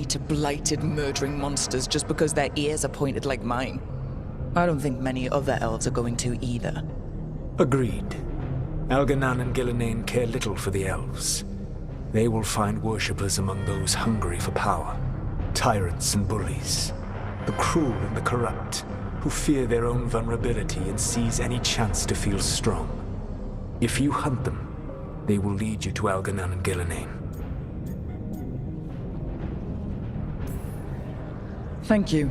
me to blighted, murdering monsters just because their ears are pointed like mine. I don't think many other elves are going to either. Agreed. Elganan and Gillenane care little for the elves. They will find worshippers among those hungry for power. Tyrants and bullies. The cruel and the corrupt, who fear their own vulnerability and seize any chance to feel strong. If you hunt them, they will lead you to Elganan and Gillenane. Thank you.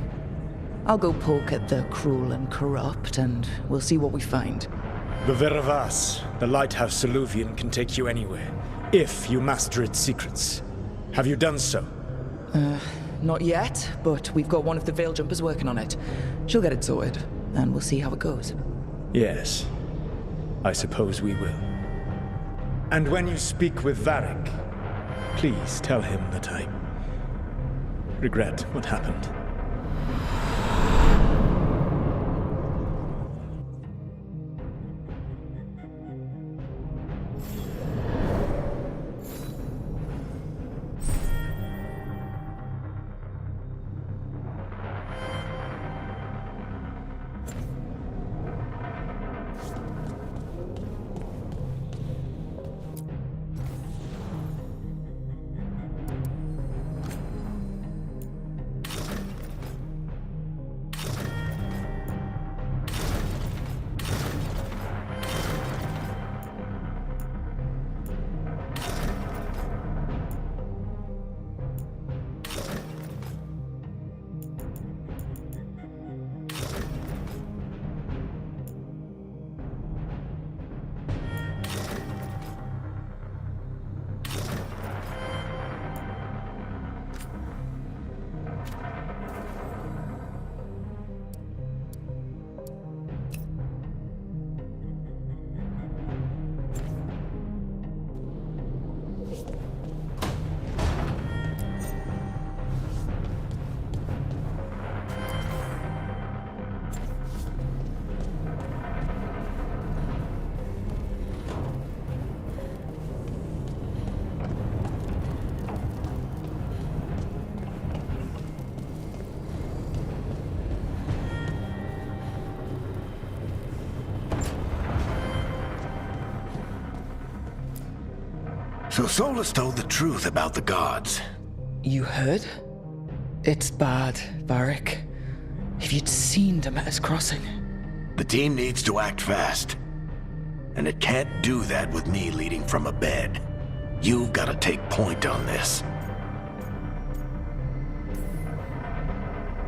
I'll go poke at the cruel and corrupt, and we'll see what we find. The Veravas, the lighthouse Soluvian, can take you anywhere, if you master its secrets. Have you done so? Not yet, but we've got one of the Veil Jumpers working on it. She'll get it sorted, and we'll see how it goes. Yes. I suppose we will. And when you speak with Varric, please tell him that I regret what happened. So Solus told the truth about the gods. You heard? It's bad, Varric. If you'd seen Demeter's crossing. The team needs to act fast. And it can't do that with me leading from a bed. You've got to take point on this.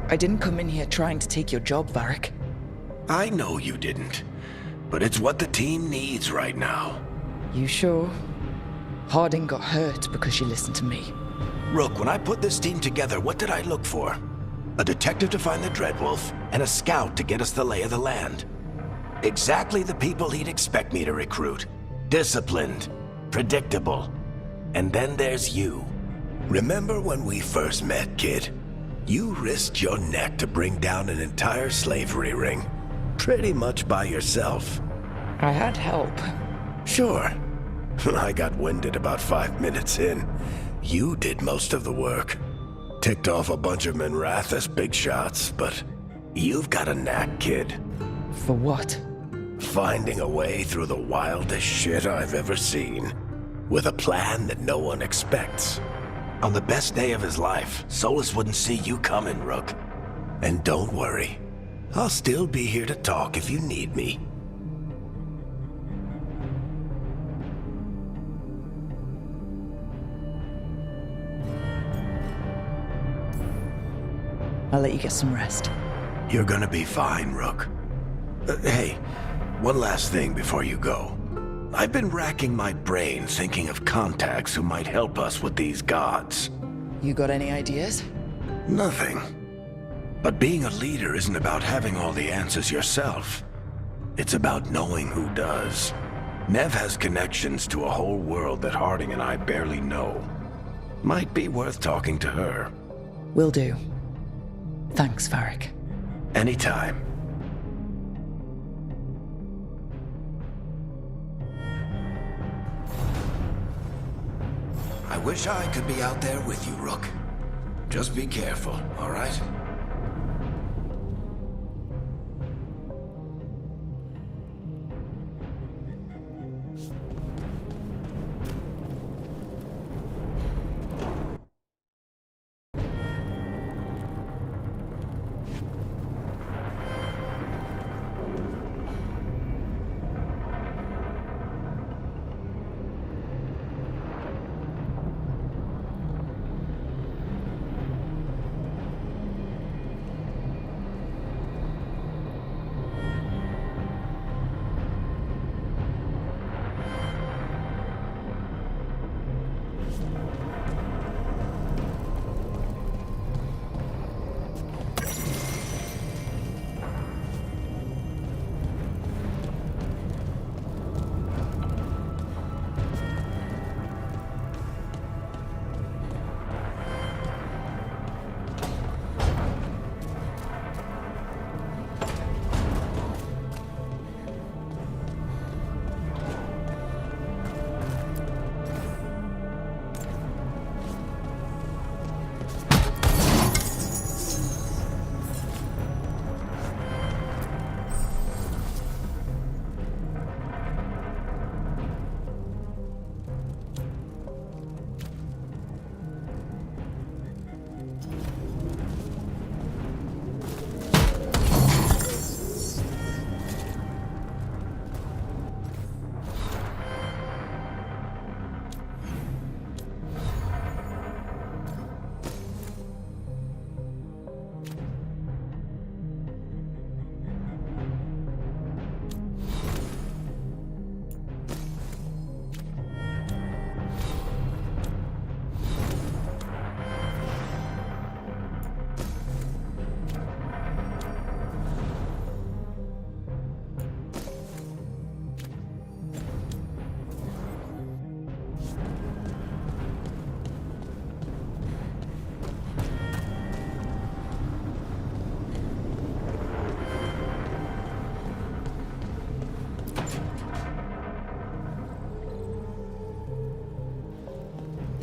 I didn't come in here trying to take your job, Varric. I know you didn't. But it's what the team needs right now. You sure? Harding got hurt because she listened to me. Rook, when I put this team together, what did I look for? A detective to find the Dreadwolf, and a scout to get us the lay of the land. Exactly the people he'd expect me to recruit. Disciplined, predictable. And then there's you. Remember when we first met, kid? You risked your neck to bring down an entire slavery ring. Pretty much by yourself. I had help. Sure. I got winded about 5 minutes in. You did most of the work. Ticked off a bunch of Minrathous big shots, but you've got a knack, kid. For what? Finding a way through the wildest shit I've ever seen. With a plan that no one expects. On the best day of his life, Solus wouldn't see you coming, Rook. And don't worry. I'll still be here to talk if you need me. I'll let you get some rest. You're gonna be fine, Rook. Hey, one last thing before you go. I've been racking my brain thinking of contacts who might help us with these gods. You got any ideas? Nothing. But being a leader isn't about having all the answers yourself. It's about knowing who does. Nev has connections to a whole world that Harding and I barely know. Might be worth talking to her. Will do. Thanks, Varric. Anytime. I wish I could be out there with you, Rook. Just be careful, all right?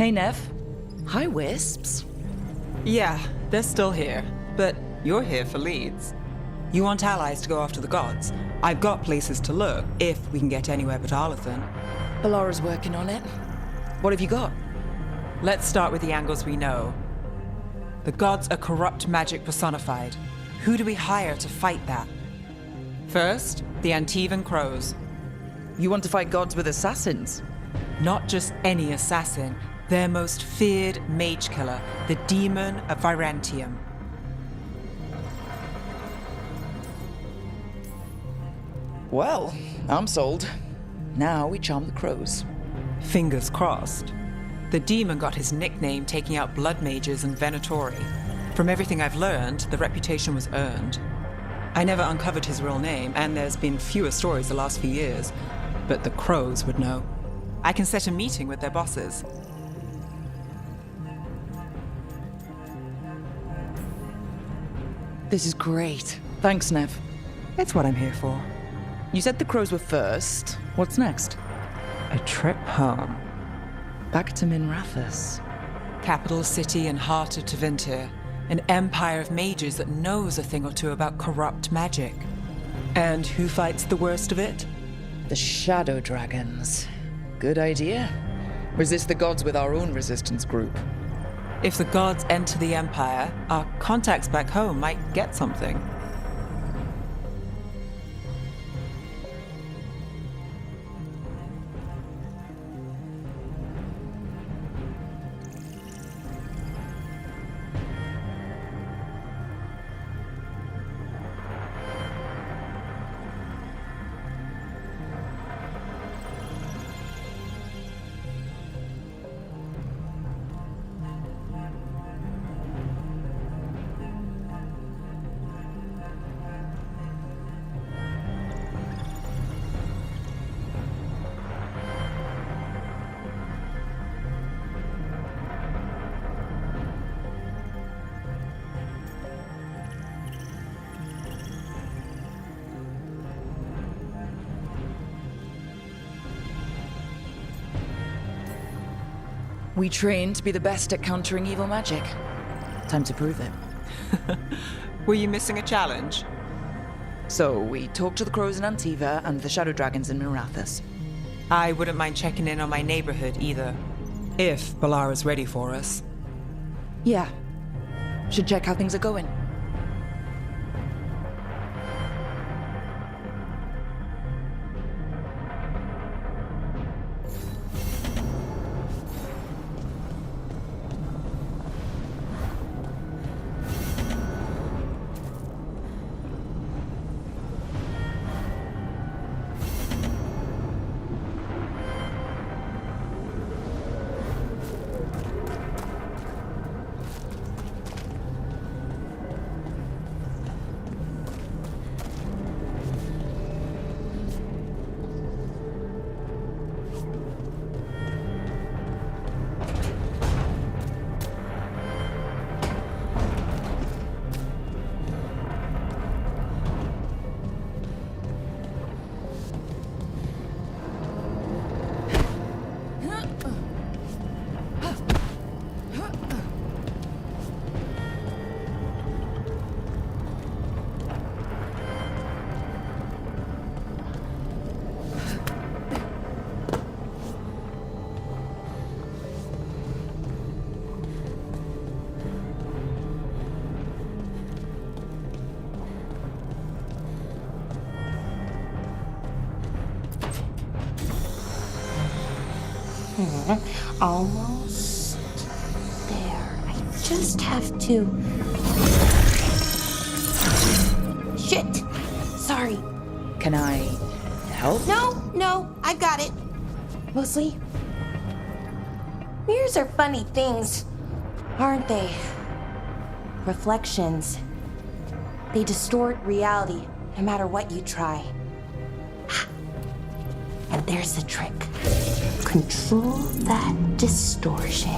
Hey, Nev. Hi, Wisps. Yeah, they're still here, but you're here for leads. You want allies to go after the gods? I've got places to look, if we can get anywhere but Arlathan. Ballara's working on it. What have you got? Let's start with the angles we know. The gods are corrupt magic personified. Who do we hire to fight that? First, the Antivan Crows. You want to fight gods with assassins? Not just any assassin, their most feared mage killer, the Demon of Virantium. Well, I'm sold. Now we charm the crows. Fingers crossed. The demon got his nickname taking out blood mages and Venatori. From everything I've learned, the reputation was earned. I never uncovered his real name, and there's been fewer stories the last few years, but the crows would know. I can set a meeting with their bosses. This is great. Thanks, Nev. It's what I'm here for. You said the crows were first. What's next? A trip home. Back to Minrathous. Capital city and heart of Tevinter. An empire of mages that knows a thing or two about corrupt magic. And who fights the worst of it? The Shadow Dragons. Good idea. Resist the gods with our own resistance group. If the gods enter the empire, our contacts back home might get something. We train to be the best at countering evil magic. Time to prove it. Were you missing a challenge? So, we talked to the crows in Antiva and the shadow dragons in Mirathas. I wouldn't mind checking in on my neighborhood either. If Balara's ready for us. Yeah. Should check how things are going. Almost there. I just have to... Shit! Sorry. Can I help? No, I've got it. Mostly. Mirrors are funny things, aren't they? Reflections. They distort reality, no matter what you try. And there's the trick. Control that distortion.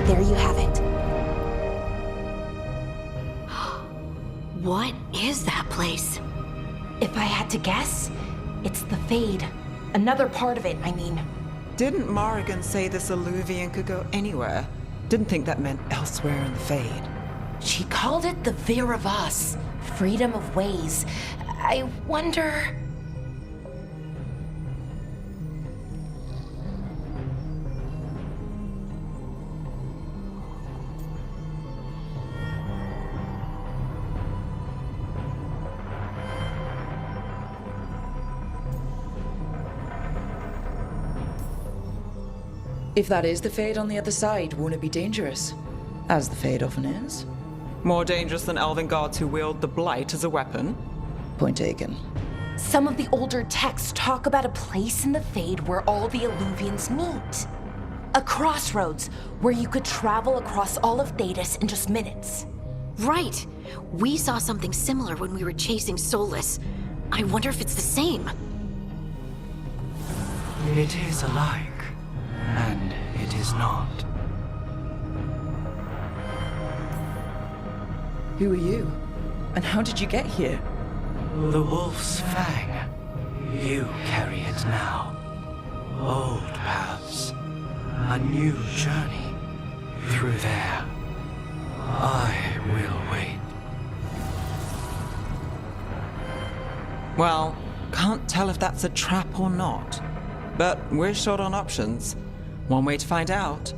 There you have it. What is that place? If I had to guess, it's the Fade. Another part of it, I mean. Didn't Morrigan say this Illuvian could go anywhere? Didn't think that meant elsewhere in the Fade. She called it the Vir of Us, freedom of ways. I wonder... If that is the Fade on the other side, won't it be dangerous? As the Fade often is. More dangerous than elven gods who wield the Blight as a weapon? Point taken. Some of the older texts talk about a place in the Fade where all the Illuvians meet. A crossroads where you could travel across all of Thedas in just minutes. Right. We saw something similar when we were chasing Solus. I wonder if it's the same. It is alike, and it is not. Who are you? And how did you get here? The Wolf's Fang. You carry it now. Old paths. A new journey. Through there. I will wait. Well, can't tell if that's a trap or not. But we're short on options. One way to find out.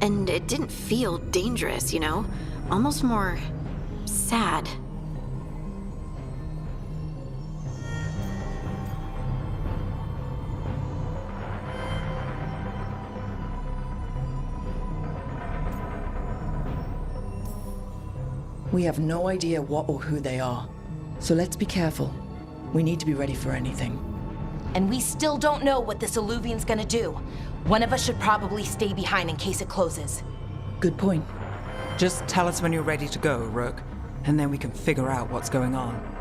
And it didn't feel dangerous, you know? Almost more... sad. We have no idea what or who they are. So let's be careful. We need to be ready for anything. And we still don't know what this Illuvian's gonna do. One of us should probably stay behind in case it closes. Good point. Just tell us when you're ready to go, Rook, and then we can figure out what's going on.